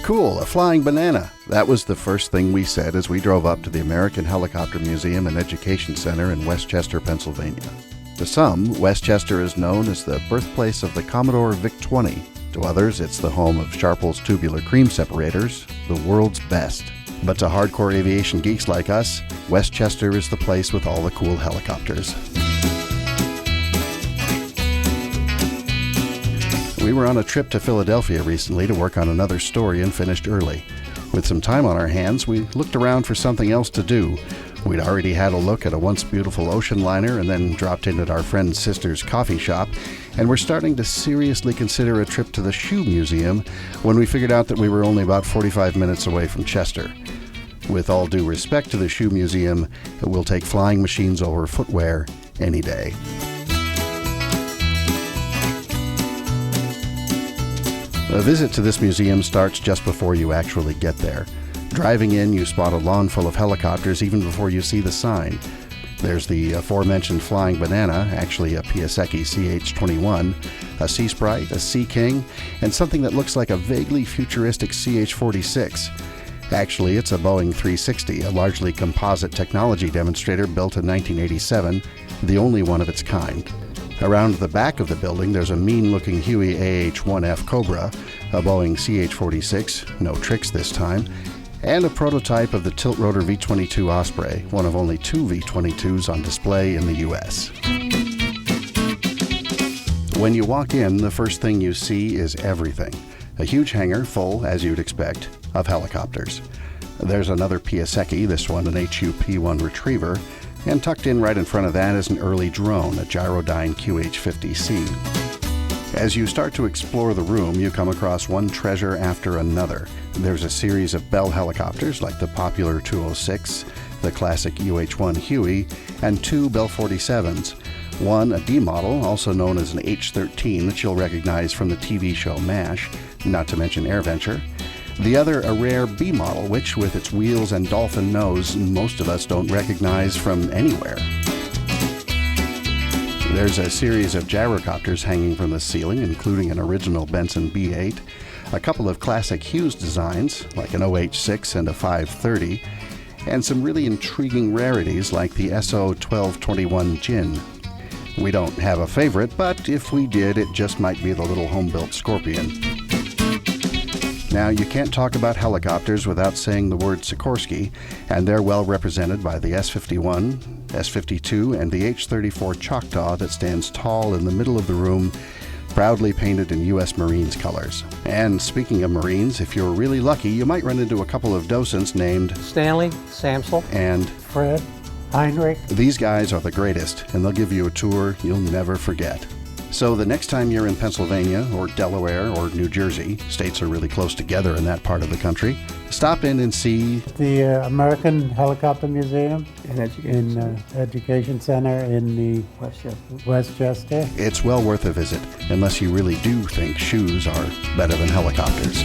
Cool, a flying banana. That was the first thing we said as we drove up to the American Helicopter Museum and Education Center in Westchester, Pennsylvania. To some, Westchester is known as the birthplace of the Commodore Vic-20. To others, it's the home of Sharples Tubular Cream Separators, the world's best. But to hardcore aviation geeks like us, Westchester is the place with all the cool helicopters. We were on a trip to Philadelphia recently to work on another story and finished early. With some time on our hands, we looked around for something else to do. We'd already had a look at a once beautiful ocean liner and then dropped in at our friend's sister's coffee shop, and we're starting to seriously consider a trip to the Shoe Museum when we figured out that we were only about 45 minutes away from Chester. With all due respect to the Shoe Museum, we'll take flying machines over footwear any day. A visit to this museum starts just before you actually get there. Driving in, you spot a lawn full of helicopters even before you see the sign. There's the aforementioned flying banana, actually a Piasecki CH-21, a Sea Sprite, a Sea King, and something that looks like a vaguely futuristic CH-46. Actually, it's a Boeing 360, a largely composite technology demonstrator built in 1987, the only one of its kind. Around the back of the building, there's a mean-looking Huey AH-1F Cobra, a Boeing CH-46, no tricks this time, and a prototype of the tilt-rotor V-22 Osprey, one of only 2 V-22s on display in the U.S. When you walk in, the first thing you see is everything. A huge hangar full, as you'd expect, of helicopters. There's another Piasecki, this one an HU-P1 Retriever, and tucked in right in front of that is an early drone, a Gyrodyne QH-50C. As you start to explore the room, you come across one treasure after another. There's a series of Bell helicopters like the popular 206, the classic UH-1 Huey, and 2 Bell 47s. One, a D model, also known as an H-13 that you'll recognize from the TV show MASH, not to mention AirVenture. The other, a rare B model, which, with its wheels and dolphin nose, most of us don't recognize from anywhere. There's a series of gyrocopters hanging from the ceiling, including an original Benson B-8, a couple of classic Hughes designs, like an OH-6 and a 530, and some really intriguing rarities like the SO-1221 Gin. We don't have a favorite, but if we did, it just might be the little home-built Scorpion. Now, you can't talk about helicopters without saying the word Sikorsky, and they're well represented by the S-51, S-52, and the H-34 Choctaw that stands tall in the middle of the room, proudly painted in U.S. Marines colors. And speaking of Marines, if you're really lucky, you might run into a couple of docents named Stanley, Samsel, and Fred, Heinrich. These guys are the greatest, and they'll give you a tour you'll never forget. So the next time you're in Pennsylvania or Delaware or New Jersey, states are really close together in that part of the country, stop in and see the American Helicopter Museum in Education Center in the Westchester. It's well worth a visit, unless you really do think shoes are better than helicopters.